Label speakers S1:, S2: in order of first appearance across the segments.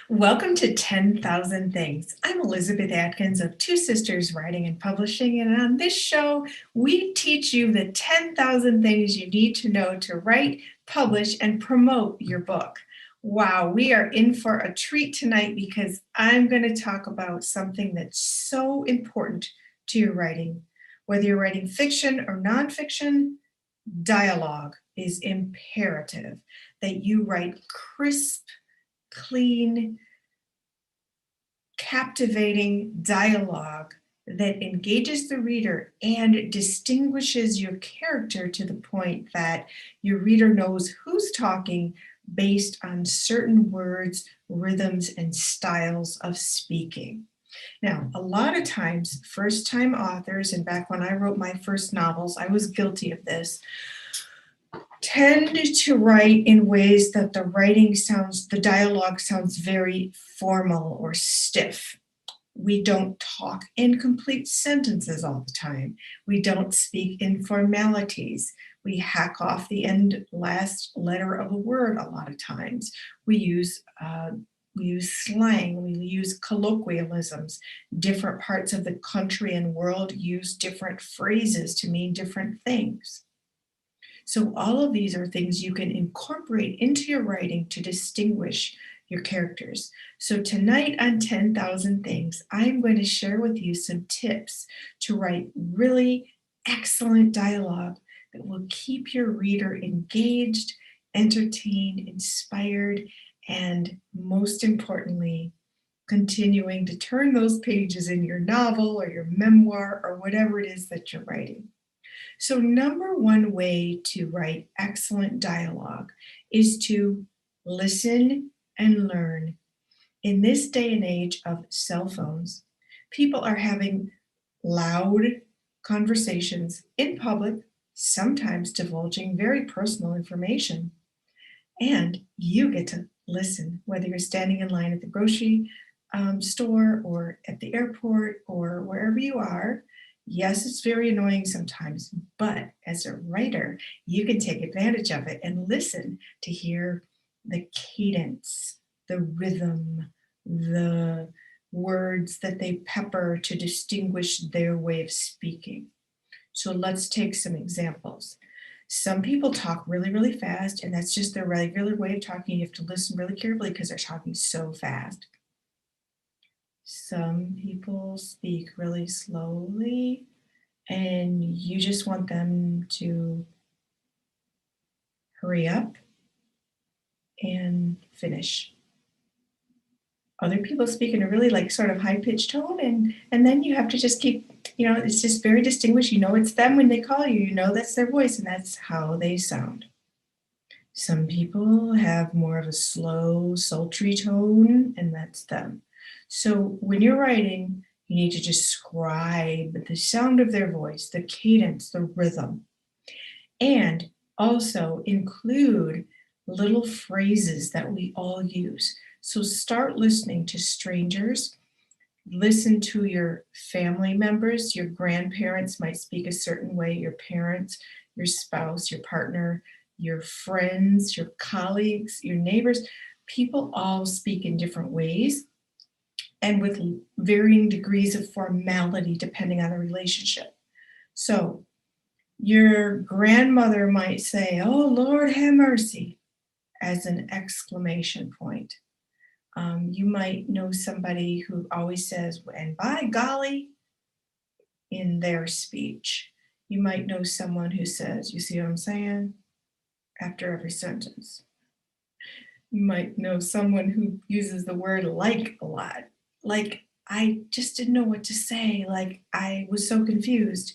S1: Welcome to 10,000 Things. I'm Elizabeth Atkins of Two Sisters Writing and Publishing, and on this show, we teach you the 10,000 things you need to know to write, publish, and promote your book. Wow, we are in for a treat tonight because I'm going to talk about something that's so important to your writing. Whether you're writing fiction or nonfiction, dialogue is imperative that you write crisp, clean, captivating dialogue that engages the reader and distinguishes your character to the point that your reader knows who's talking based on certain words, rhythms, and styles of speaking. Now, a lot of times, first-time authors, and back when I wrote my first novels, I was guilty of this, tend to write in ways that the dialogue sounds very formal or stiff. We don't talk in complete sentences all the time. We don't speak in formalities. We hack off the last letter of a word a lot of times. We use slang, we use colloquialisms. Different parts of the country and world use different phrases to mean different things. So all of these are things you can incorporate into your writing to distinguish your characters. So tonight on 10,000 Things, I'm going to share with you some tips to write really excellent dialogue that will keep your reader engaged, entertained, inspired, and most importantly, continuing to turn those pages in your novel or your memoir or whatever it is that you're writing. So number one way to write excellent dialogue is to listen and learn. In this day and age of cell phones, people are having loud conversations in public, sometimes divulging very personal information. And you get to listen, whether you're standing in line at the grocery store or at the airport or wherever you are. Yes, it's very annoying sometimes, but as a writer, you can take advantage of it and listen to hear the cadence, the rhythm, the words that they pepper to distinguish their way of speaking. So let's take some examples. Some people talk really, really fast, and that's just their regular way of talking. You have to listen really carefully because they're talking so fast. Some people speak really slowly, and you just want them to hurry up and finish. Other people speak in a really sort of high-pitched tone, and then you have to just keep, it's just very distinguished. You know it's them when they call you. You know that's their voice, and that's how they sound. Some people have more of a slow, sultry tone, and that's them. So when you're writing, you need to describe the sound of their voice, the cadence, the rhythm, and also include little phrases that we all use. So start listening to strangers. Listen to your family members. Your grandparents might speak a certain way, your parents, your spouse, your partner, your friends, your colleagues, your neighbors. People all speak in different ways and with varying degrees of formality depending on the relationship. So your grandmother might say, "Oh, Lord, have mercy," as an exclamation point. You might know somebody who always says, "and by golly," in their speech. You might know someone who says, "you see what I'm saying?" after every sentence. You might know someone who uses the word "like" a lot. Like, I just didn't know what to say. Like, I was so confused.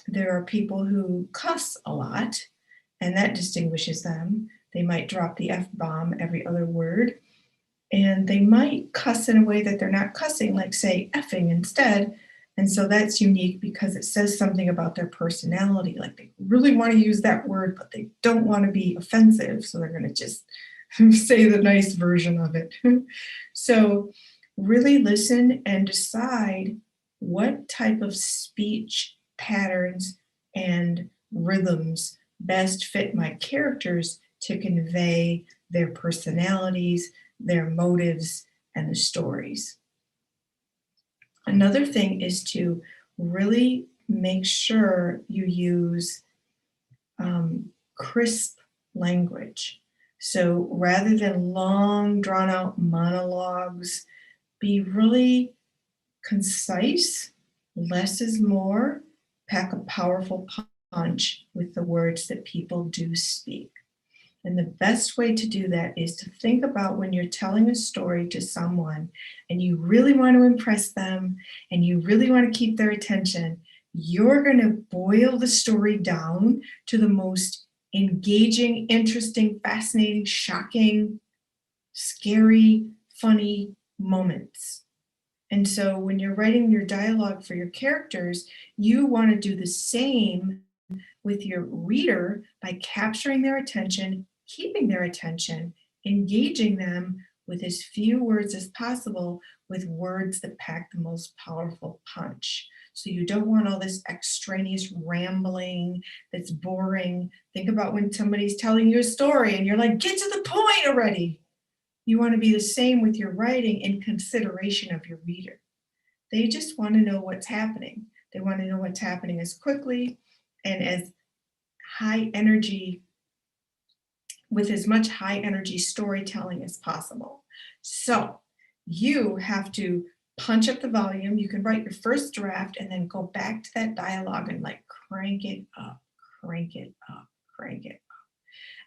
S1: There are people who cuss a lot, and that distinguishes them. They might drop the F-bomb every other word, and they might cuss in a way that they're not cussing, like say effing instead. And so that's unique because it says something about their personality. Like they really want to use that word, but they don't want to be offensive. So they're going to just say the nice version of it. So really listen and decide what type of speech patterns and rhythms best fit my characters to convey their personalities, their motives and the stories. Another thing is to really make sure you use crisp language. So rather than long, drawn out monologues, be really concise. Less is more. Pack a powerful punch with the words that people do speak. And the best way to do that is to think about when you're telling a story to someone and you really want to impress them and you really want to keep their attention, you're going to boil the story down to the most engaging, interesting, fascinating, shocking, scary, funny moments. And so when you're writing your dialogue for your characters, you want to do the same with your reader by capturing their attention, keeping their attention, engaging them with as few words as possible with words that pack the most powerful punch. So you don't want all this extraneous rambling that's boring. Think about when somebody's telling you a story and you're like, get to the point already. You want to be the same with your writing in consideration of your reader. They just want to know what's happening. They want to know what's happening as quickly and as high energy, with as much high energy storytelling as possible. So you have to punch up the volume. You can write your first draft and then go back to that dialogue and like crank it up, crank it up, crank it up.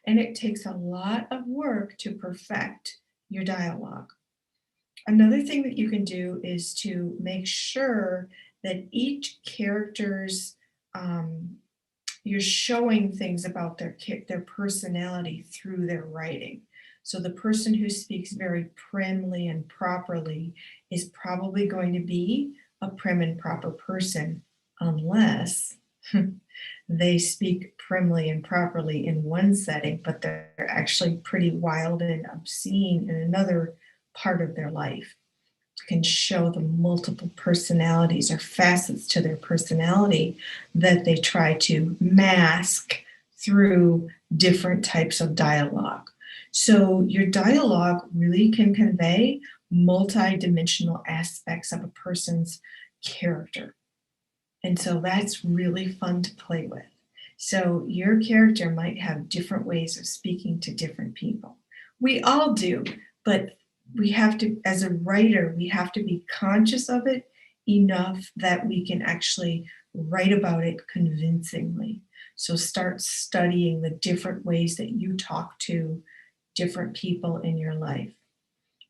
S1: And it takes a lot of work to perfect your dialogue. Another thing that you can do is to make sure that each character's you're showing things about their personality through their writing. So the person who speaks very primly and properly is probably going to be a prim and proper person, unless they speak primly and properly in one setting, but they're actually pretty wild and obscene in another part of their life. Can show the multiple personalities or facets to their personality that they try to mask through different types of dialogue. So your dialogue really can convey multi-dimensional aspects of a person's character. And so that's really fun to play with. So your character might have different ways of speaking to different people. We all do, but we have to, as a writer, we have to be conscious of it enough that we can actually write about it convincingly. So start studying the different ways that you talk to different people in your life.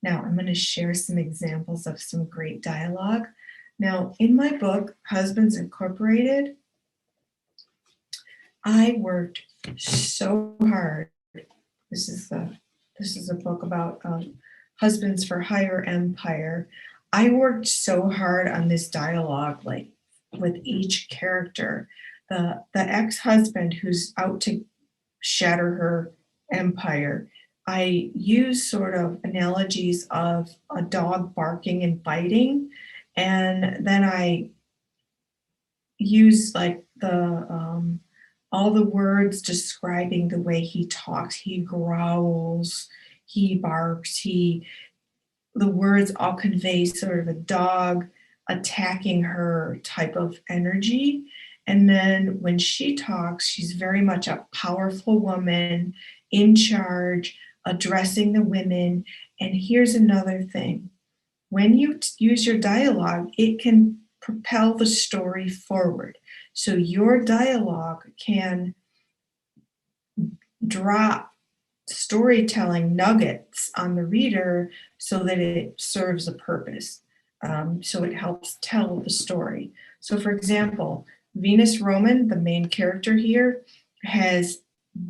S1: Now, I'm going to share some examples of some great dialogue. Now, in my book, Husbands Incorporated, I worked so hard. This is a book about Husbands for Hire Empire. I worked so hard on this dialogue, like with each character. The ex-husband who's out to shatter her empire. I use sort of analogies of a dog barking and biting, and then I use like all the words describing the way he talks. He growls, he barks, the words all convey sort of a dog attacking her type of energy. And then when she talks, she's very much a powerful woman, in charge, addressing the women. And here's another thing. When you use your dialogue, it can propel the story forward. So your dialogue can drop storytelling nuggets on the reader so that it serves a purpose. So it helps tell the story. So for example, Venus Roman, the main character here, has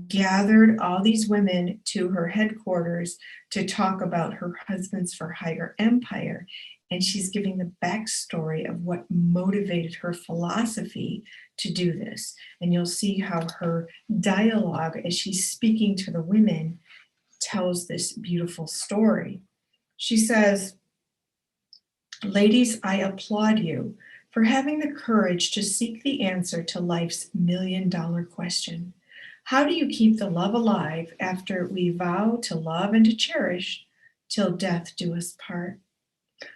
S1: gathered all these women to her headquarters to talk about her Husbands for Hire empire. And she's giving the backstory of what motivated her philosophy to do this. And you'll see how her dialogue, as she's speaking to the women, tells this beautiful story. She says, "Ladies, I applaud you for having the courage to seek the answer to life's million-dollar question. How do you keep the love alive after we vow to love and to cherish, till death do us part.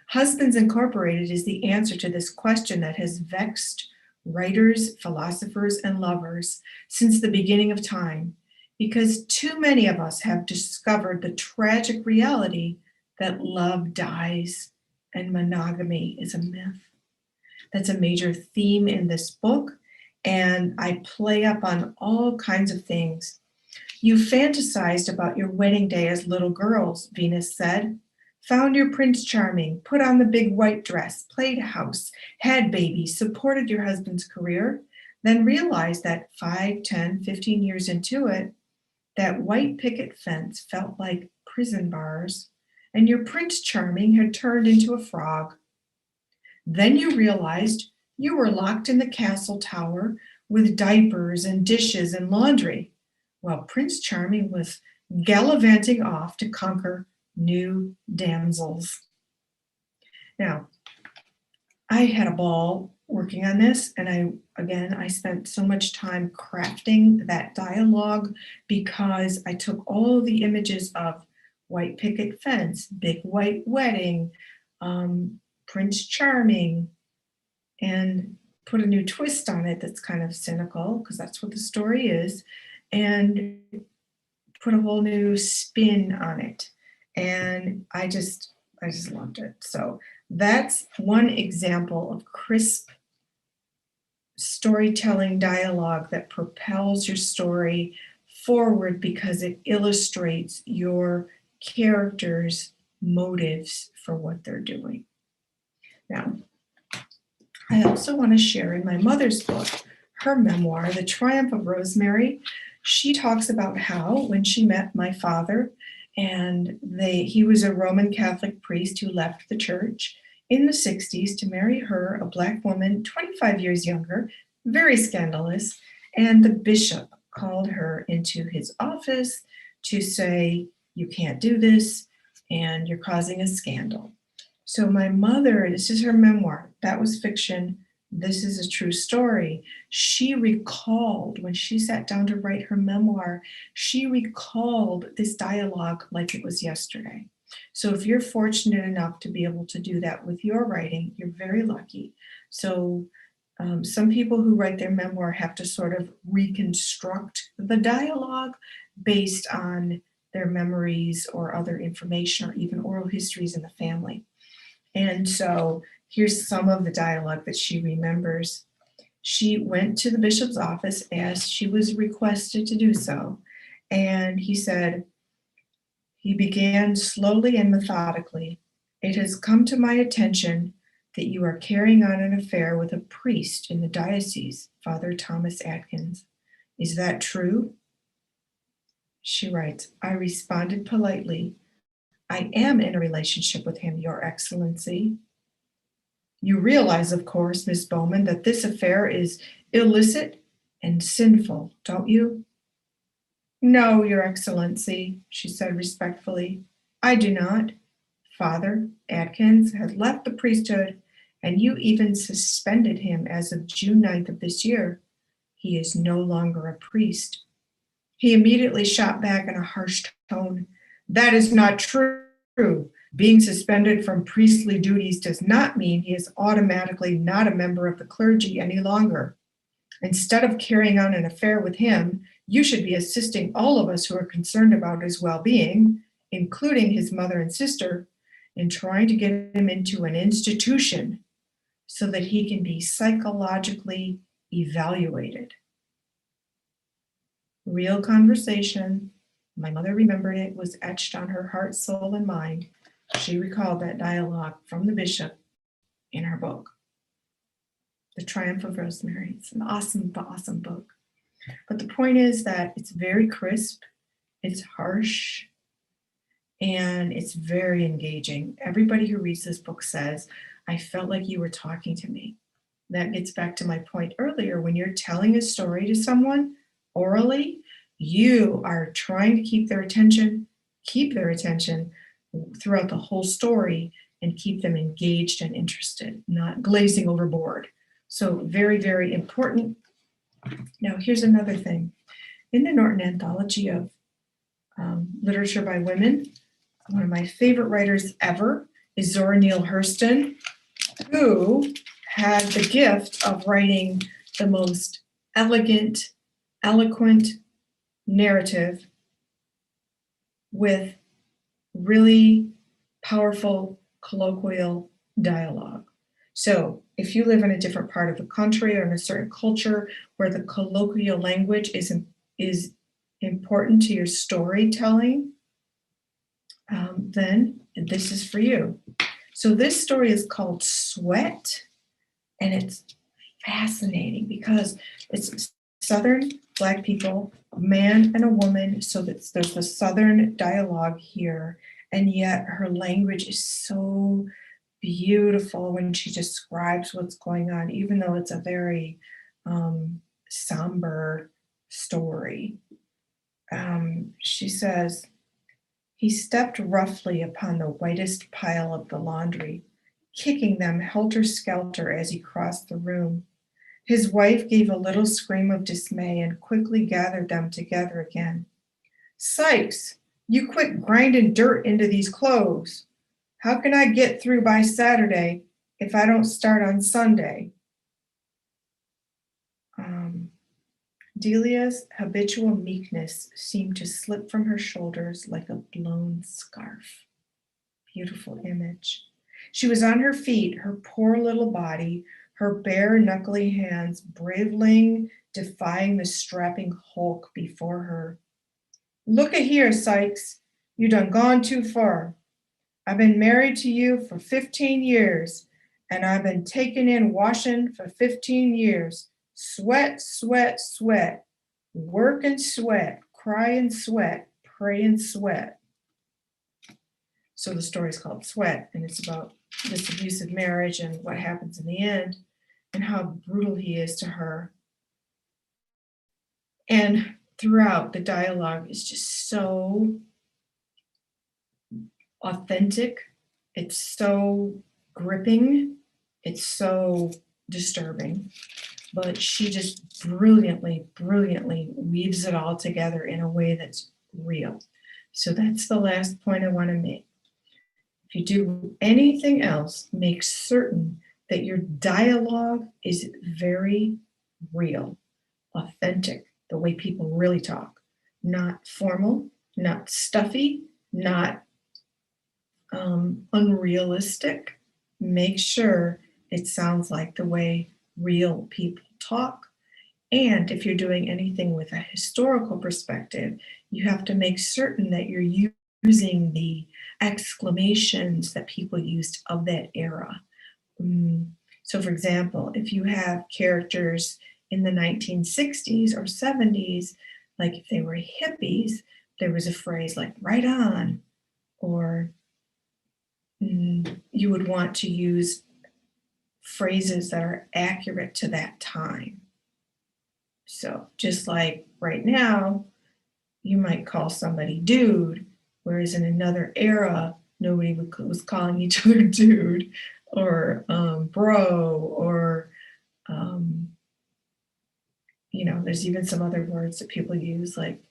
S1: Husbands Incorporated is the answer to this question that has vexed writers, philosophers, and lovers since the beginning of time, because too many of us have discovered the tragic reality that love dies and monogamy is a myth. That's a major theme in this book, and I play up on all kinds of things. You fantasized about your wedding day as little girls, Venus said. Found your Prince Charming, put on the big white dress, played house, had babies, supported your husband's career, then realized that 5, 10, 15 years into it, that white picket fence felt like prison bars, and your Prince Charming had turned into a frog. Then you realized you were locked in the castle tower with diapers and dishes and laundry, while Prince Charming was gallivanting off to conquer new damsels. Now, I had a ball working on this, and I spent so much time crafting that dialogue because I took all the images of white picket fence, big white wedding, Prince Charming, and put a new twist on it that's kind of cynical, because that's what the story is, and put a whole new spin on it. And I just loved it. So that's one example of crisp storytelling dialogue that propels your story forward because it illustrates your characters' motives for what they're doing. Now, I also want to share in my mother's book, her memoir, The Triumph of Rosemary. She talks about how when she met my father, and he was a Roman Catholic priest who left the church in the 60s to marry her, a Black woman, 25 years younger, very scandalous, and the bishop called her into his office to say, you can't do this, and you're causing a scandal. So my mother, this is her memoir, that was fiction, this is a true story. She recalled, when she sat down to write her memoir, she recalled this dialogue like it was yesterday. So if you're fortunate enough to be able to do that with your writing, you're very lucky. So some people who write their memoir have to sort of reconstruct the dialogue based on their memories or other information or even oral histories in the family. And so here's some of the dialogue that she remembers. She went to the bishop's office as she was requested to do so. And he said, he began slowly and methodically, "It has come to my attention that you are carrying on an affair with a priest in the diocese, Father Thomas Atkins. Is that true?" She writes, "I responded politely, I am in a relationship with him, Your Excellency." "You realize, of course, Miss Bowman, that this affair is illicit and sinful, don't you?" "No, Your Excellency," she said respectfully, "I do not. Father Atkins has left the priesthood, and you even suspended him as of June 9th of this year. He is no longer a priest." He immediately shot back in a harsh tone, "That is not true. Being suspended from priestly duties does not mean he is automatically not a member of the clergy any longer. Instead of carrying on an affair with him, you should be assisting all of us who are concerned about his well-being, including his mother and sister, in trying to get him into an institution so that he can be psychologically evaluated." Real conversation. My mother remembered it, was etched on her heart, soul, and mind. She recalled that dialogue from the bishop in her book, The Triumph of Rosemary. It's an awesome book. But the point is that it's very crisp, it's harsh, and it's very engaging. Everybody who reads this book says, "I felt like you were talking to me." That gets back to my point earlier. When you're telling a story to someone orally, you are trying to keep their attention throughout the whole story and keep them engaged and interested, not glazing overboard. So very, very important. Now, here's another thing. In the Norton Anthology of Literature by Women, one of my favorite writers ever is Zora Neale Hurston, who had the gift of writing the most elegant, eloquent narrative with really powerful colloquial dialogue. So if you live in a different part of the country or in a certain culture where the colloquial language is important to your storytelling, then this is for you. So this story is called Sweat, and it's fascinating because it's Southern Black people, a man and a woman, so there's the Southern dialogue here, and yet her language is so beautiful when she describes what's going on, even though it's a very somber story. She says, he stepped roughly upon the whitest pile of the laundry, kicking them helter-skelter as he crossed the room. His wife gave a little scream of dismay and quickly gathered them together again. Sykes, you quit grinding dirt into these clothes. How can I get through by Saturday if I don't start on Sunday? Delia's habitual meekness seemed to slip from her shoulders like a blown scarf. Beautiful image. She was on her feet, her poor little body, her bare, knuckly hands bravely defying the strapping hulk before her. Look at here, Sykes. You done gone too far. I've been married to you for 15 years, and I've been taking in washing for 15 years. Sweat, sweat, sweat. Work and sweat. Cry and sweat. Pray and sweat. So the story is called Sweat, and it's about this abusive marriage and what happens in the end and how brutal he is to her. And throughout, the dialogue is just so authentic. It's so gripping. It's so disturbing. But she just brilliantly weaves it all together in a way that's real. So that's the last point I want to make. If you do anything else, make certain that your dialogue is very real, authentic, the way people really talk, not formal, not stuffy, not unrealistic. Make sure it sounds like the way real people talk. And if you're doing anything with a historical perspective, you have to make certain that you're using the exclamations that people used of that era. So for example, if you have characters in the 1960s or 70s, like if they were hippies, there was a phrase like right on, or you would want to use phrases that are accurate to that time. So just like right now, you might call somebody dude, whereas in another era, nobody was calling each other dude or bro, or there's even some other words that people use like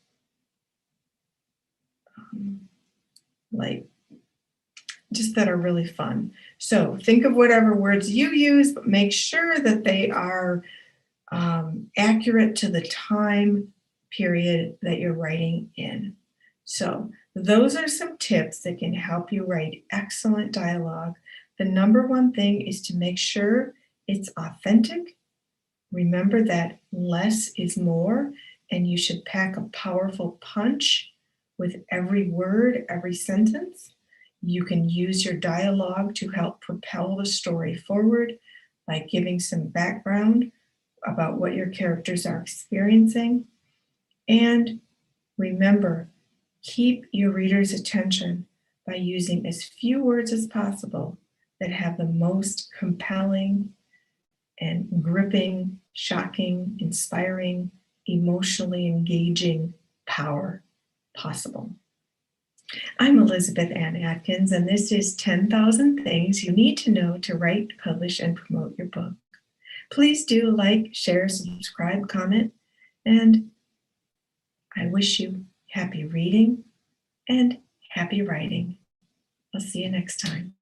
S1: just that are really fun. So think of whatever words you use, but make sure that they are accurate to the time period that you're writing in. So those are some tips that can help you write excellent dialogue. The number one thing is to make sure it's authentic. Remember that less is more, and you should pack a powerful punch with every word, every sentence. You can use your dialogue to help propel the story forward by giving some background about what your characters are experiencing. And remember, keep your reader's attention by using as few words as possible that have the most compelling and gripping, shocking, inspiring, emotionally engaging power possible. I'm Elizabeth Ann Atkins, and this is 10,000 Things You Need to Know to Write, Publish, and Promote Your Book. Please do like, share, subscribe, comment, and I wish you happy reading and happy writing. I'll see you next time.